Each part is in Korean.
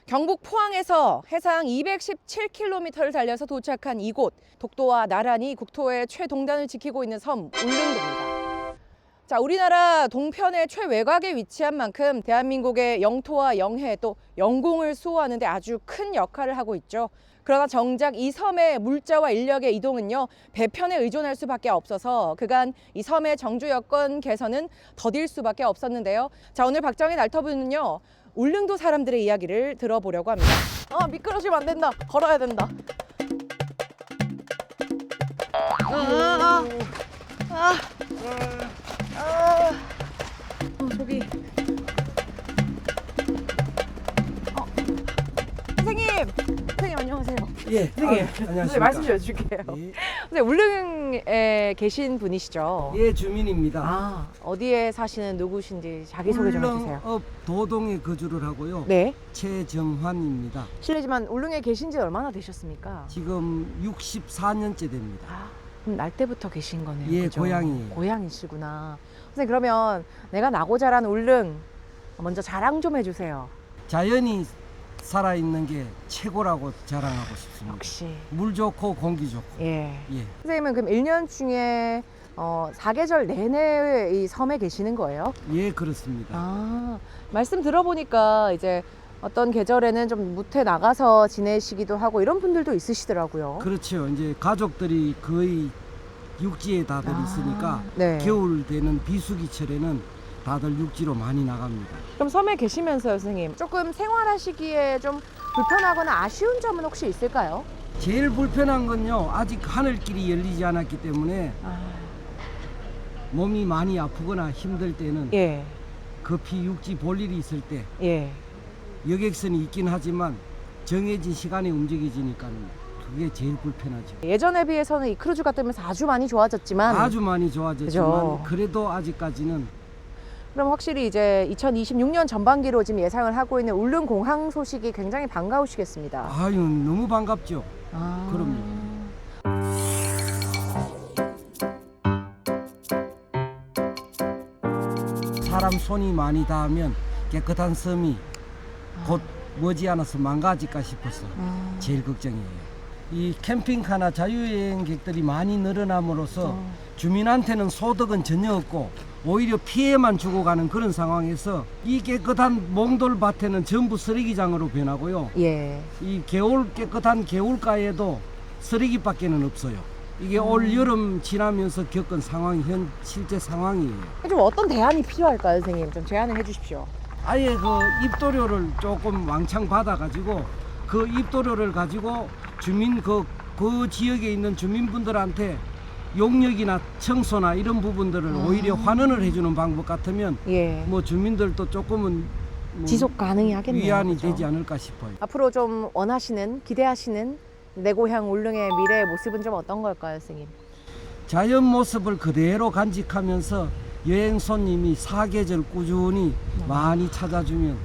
경북 포항에서 해상 217km를 달려서 도착한 이곳, 독도와 나란히 국토의 최동단을 지키고 있는 섬 울릉도입니다. 자, 우리나라 동편의 최외곽에 위치한 만큼 대한민국의 영토와 영해 또 영공을 수호하는 데 아주 큰 역할을 하고 있죠. 그러나 정작 이 섬의 물자와 인력의 이동은요, 배편에 의존할 수밖에 없어서 그간 이 섬의 정주 여건 개선은 더딜 수밖에 없었는데요. 자, 오늘 박정희 날터뷰는요, 울릉도 사람들의 이야기를 들어보려고 합니다. 미끄러지면 안 된다. 걸어야 된다. 저기. 선생님 안녕하세요. 예, 선생님, 안녕하십니까. 말씀 좀 해줄게요. 예, 선생님, 울릉에 계신 분이시죠? 예, 주민입니다. 어디에 사시는 누구신지 자기소개 좀 해주세요. 울릉읍 도동에 거주를 하고요. 네. 최정환입니다. 실례지만 울릉에 계신 지 얼마나 되셨습니까? 지금 64년째 됩니다. 그럼 날 때부터 계신 거네요. 예, 그죠? 고향이에요. 고향이시구나. 선생님, 그러면 내가 나고 자란 울릉 먼저 자랑 좀 해주세요. 자연이 살아있는 게 최고라고 자랑하고 싶습니다. 역시. 물 좋고 공기 좋고. 예. 예, 선생님은 그럼 1년 중에 4계절 내내 이 섬에 계시는 거예요? 예, 그렇습니다. 말씀 들어보니까 이제 어떤 계절에는 좀 무태 나가서 지내시기도 하고 이런 분들도 있으시더라고요. 그렇죠. 이제 가족들이 거의 육지에 다들 있으니까 네. 겨울 되는 비수기철에는 다들 육지로 많이 나갑니다. 그럼 섬에 계시면서요, 선생님, 조금 생활하시기에 좀 불편하거나 아쉬운 점은 혹시 있을까요? 제일 불편한 건요, 아직 하늘길이 열리지 않았기 때문에 몸이 많이 아프거나 힘들 때는 예, 급히 육지 볼 일이 있을 때 예. 여객선이 있긴 하지만 정해진 시간에 움직이지니까 그게 제일 불편하죠. 예전에 비해서는 이 크루즈가 뜨면서 아주 많이 좋아졌지만 아주 많이 좋아졌지만 그죠. 그래도 아직까지는 그럼 확실히 이제 2026년 전반기로 지금 예상을 하고 있는 울릉공항 소식이 굉장히 반가우시겠습니다. 아유 너무 반갑죠. 그럼요. 사람 손이 많이 닿으면 깨끗한 섬이 곧 머지않아서 망가질까 싶어서 제일 걱정이에요. 이 캠핑카나 자유여행객들이 많이 늘어남으로써 주민한테는 소득은 전혀 없고 오히려 피해만 주고 가는 그런 상황에서 이 깨끗한 몽돌밭에는 전부 쓰레기장으로 변하고요. 예. 이 깨끗한 개울가에도 쓰레기밖에는 없어요. 이게 올 여름 지나면서 겪은 실제 상황이에요. 좀 어떤 대안이 필요할까요, 선생님? 좀 제안을 해주십시오. 아예 그 입도료를 조금 왕창 받아가지고 그 입도료를 가지고 주민 그 지역에 있는 주민분들한테 용역이나 청소나 이런 부분들을 오히려 환원을 해주는 방법 같으면 예. 뭐 주민들도 조금은 지속 가능히 하겠네요. 위안이 그죠? 되지 않을까 싶어요. 앞으로 좀 원하시는, 기대하시는 내 고향 울릉의 미래의 모습은 좀 어떤 걸까요, 선생님? 자연 모습을 그대로 간직하면서 여행 손님이 사계절 꾸준히 많이 찾아주면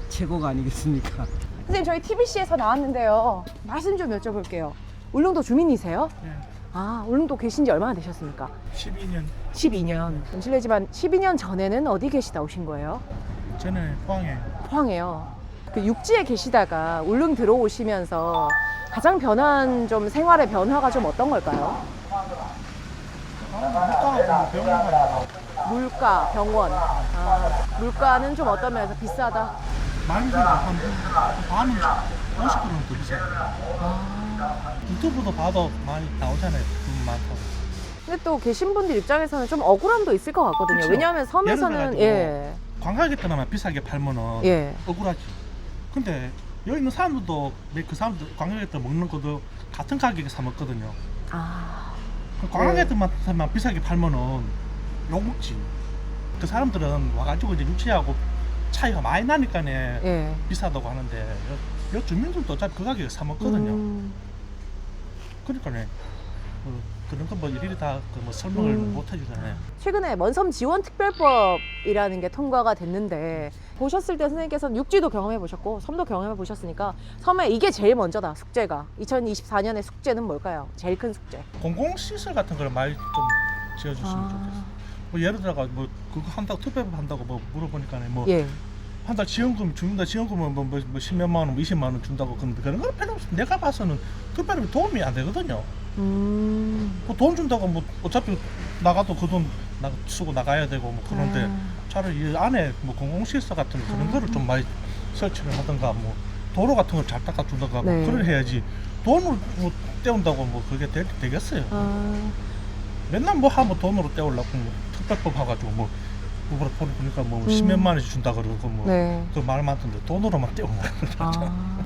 최고가 아니겠습니까? 선생님, 저희 TBC에서 나왔는데요. 말씀 좀 여쭤볼게요. 울릉도 주민이세요? 네, 울릉도 계신 지 얼마나 되셨습니까? 12년 12년. 좀 실례지만 12년 전에는 어디 계시다 오신 거예요? 전에 포항에 포항에요. 그 육지에 계시다가 울릉 들어오시면서 가장 변한 좀 생활의 변화가 좀 어떤 걸까요? 물가하고 병원 가다가 물가, 병원. 물가는 좀 어떤 면에서 비싸다? 많이 비싸. 반은 50%는 더 비싸요. 유튜브도 봐도 많이 나오잖아요. 돈 많다고. 근데 또 계신 분들 입장에서는 좀 억울함도 있을 것 같거든요. 그쵸. 왜냐하면 섬에서는 예를 들어가지고 관광객들만 비싸게 팔면은 예. 억울하지. 근데 여기 있는 사람들도 그 사람들 관광객들 먹는 것도 같은 가격에 사 먹거든요. 그 관광객들만 비싸게 팔면은 욕 먹지. 그 사람들은 와가지고 이제 유치하고 차이가 많이 나니까네 예. 비싸다고 하는데 여 주민들도 어차피 그 가격에 사 먹거든요. 그러니까네 그런 거 뭐 일일이 다 뭐 설명을 못 해주잖아요. 최근에 먼섬 지원 특별법이라는 게 통과가 됐는데 보셨을 때 선생님께서는 육지도 경험해 보셨고 섬도 경험해 보셨으니까 섬에 이게 제일 먼저다, 숙제가. 2024년의 숙제는 뭘까요? 제일 큰 숙제. 공공시설 같은 걸 많이 좀 지어줬으면 좋겠어. 뭐 예를 들어가 뭐 그거 한다고 특별법 한다고 뭐 물어보니까 뭐 예. 한 달 지원금 준다. 지원금은 뭐 10몇만 원, 뭐 20만 원 준다고 그런 건 필요 없어. 내가 봐서는 특별히 도움이 안 되거든요. 뭐 돈 준다고 뭐 어차피 나가도 그 돈 쓰고 나가야 되고 뭐 그런데 차라리 이 안에 뭐 공공시설 같은 그런 거를 좀 많이 설치를 하든가 뭐 도로 같은 걸 잘 닦아주든가 네. 뭐 그걸 해야지 돈을 뭐 떼운다고 뭐 그게 되겠어요. 맨날 뭐 하면 돈으로 떼우려고 뭐 특별법 해가지고 뭐 보니까 뭐 10몇만 원씩 준다 그러고 뭐 네. 그 말 많던데 돈으로만 떼우는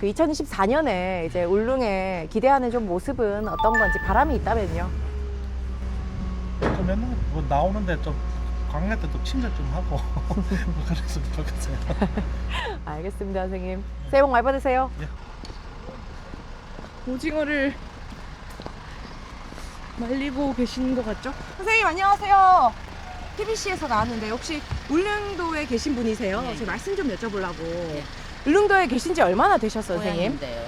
그 2024년에 이제 울릉에 기대하는 좀 모습은 어떤 건지 바람이 있다면요. 그 맨날 뭐 나오는데 좀 광야 때도 친절 좀 하고 뭐 그랬으면 좋겠어요. 알겠습니다, 선생님. 새해 복 많이 받으세요. 예. 오징어를 말리고 계신 것 같죠? 선생님 안녕하세요. TBC에서 나왔는데 혹시 울릉도에 계신 분이세요? 네. 제가 말씀 좀 여쭤보려고. 울릉도에 계신 지 얼마나 되셨어요, 선생님? 고향인데요.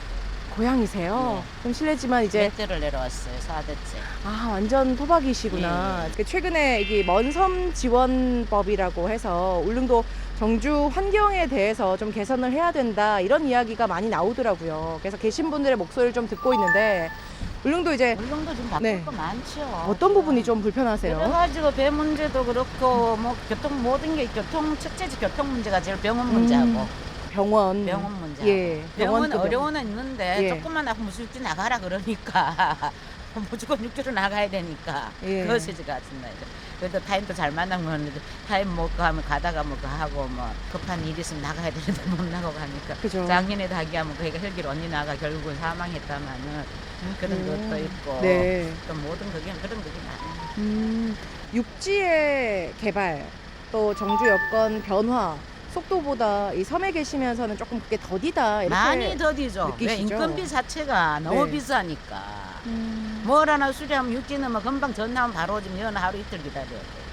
고향이세요? 네. 좀 실례지만 이제 몇 대를 내려왔어요. 4대째. 아 완전 토박이시구나. 예, 그 최근에 이게 먼섬 지원법이라고 해서 울릉도 정주 환경에 대해서 좀 개선을 해야 된다 이런 이야기가 많이 나오더라고요. 그래서 계신 분들의 목소리를 좀 듣고 있는데 울릉도 이제 울릉도 좀 바꿀 네. 거 많죠. 어떤 부분이 좀 불편하세요? 그래가지고 배 문제도 그렇고 뭐 교통 모든 게 첫째지 교통 문제가 제일 병원 문제하고 병원. 병원 문제. 예. 병원 또 어려워는 있는데 예. 조금만 아프면 육지 나가라 그러니까 무조건 육지로 나가야 되니까 예. 그것이 같습니다. 그래도 타임도 잘 만나면 타임 못 가면 가다가 뭐 하고 뭐 급한 일 있으면 나가야 되는데 못 나가고 가니까 그죠. 작년에도 하기하면 그애가 혈기로 언니 나가 결국은 사망했다마는 그런 것도 있고 네. 또 모든 그게 그런 그게 많아요. 육지의 개발 또 정주 여건 변화 속도보다 이 섬에 계시면서는 조금 그게 더디다 이렇게 많이 더디죠. 왜 느끼시죠? 인건비 자체가 너무 네. 비싸니까. 음. 뭘 하나 수리하면 육지는 뭐 금방 전화하면 바로 오지면 연 하루 이틀 기다려야 돼.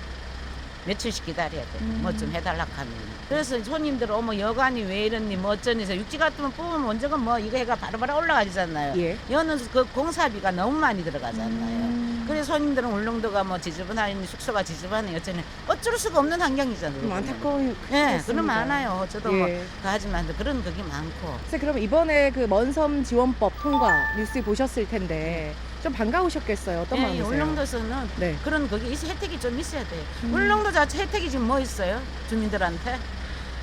며칠씩 기다려야 돼. 뭐 좀 해달라 하면. 그래서 손님들 어머 여관이 왜 이러니 뭐 어쩌니 해서 육지 같으면 뽑으면 언제가 뭐 이거 해가 바로바로 올라가잖아요. 예. 연은 그 공사비가 너무 많이 들어가잖아요. 그래서 손님들은 울릉도가 뭐 지저분하니 숙소가 지저분하니 어쩌니 어쩔 수가 없는 환경이잖아요. 좀 안타까운 예, 그런 많아요. 저도 뭐 예. 하지만 그런 그게 많고. 선생님 그럼 이번에 그 먼섬 지원법 통과 뉴스 보셨을 텐데 좀 반가우셨겠어요. 어떤 예, 마음이세요? 울릉도에서는 네. 그런 그게 혜택이 좀 있어야 돼요. 울릉도 자체 혜택이 지금 뭐 있어요? 주민들한테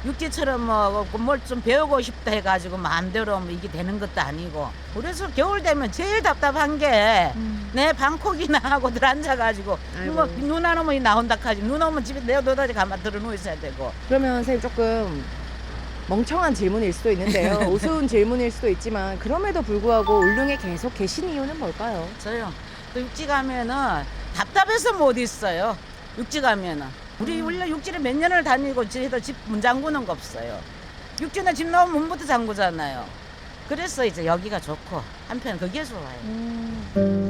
육지처럼 뭐 뭘 좀 배우고 싶다 해가지고 마음대로 뭐 이게 되는 것도 아니고. 그래서 겨울 되면 제일 답답한 게 내 방콕이나 하고들 앉아가지고 아이고. 뭐 눈 안 오면 나온다 하지 눈 오면 집에 내어둬다지 가만 들어 누워 있어야 되고. 그러면 선생님 조금 멍청한 질문일 수도 있는데요. 우스운 질문일 수도 있지만 그럼에도 불구하고 울릉에 계속 계신 이유는 뭘까요? 저요. 또 육지 가면은 답답해서 못 있어요. 육지 가면은 우리 원래 육지를 몇 년을 다니고 저희도 집 문 잠그는 거 없어요. 육지는 집 나오면 문부터 잠그잖아요. 그래서 이제 여기가 좋고 한편 그게 좋아요.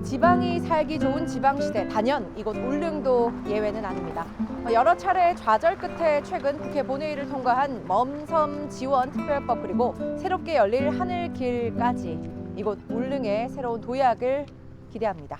지방이 살기 좋은 지방시대 단연 이곳 울릉도 예외는 아닙니다. 여러 차례 좌절 끝에 최근 국회 본회의를 통과한 먼섬 지원 특별법 그리고 새롭게 열릴 하늘길까지 이곳 울릉의 새로운 도약을 기대합니다.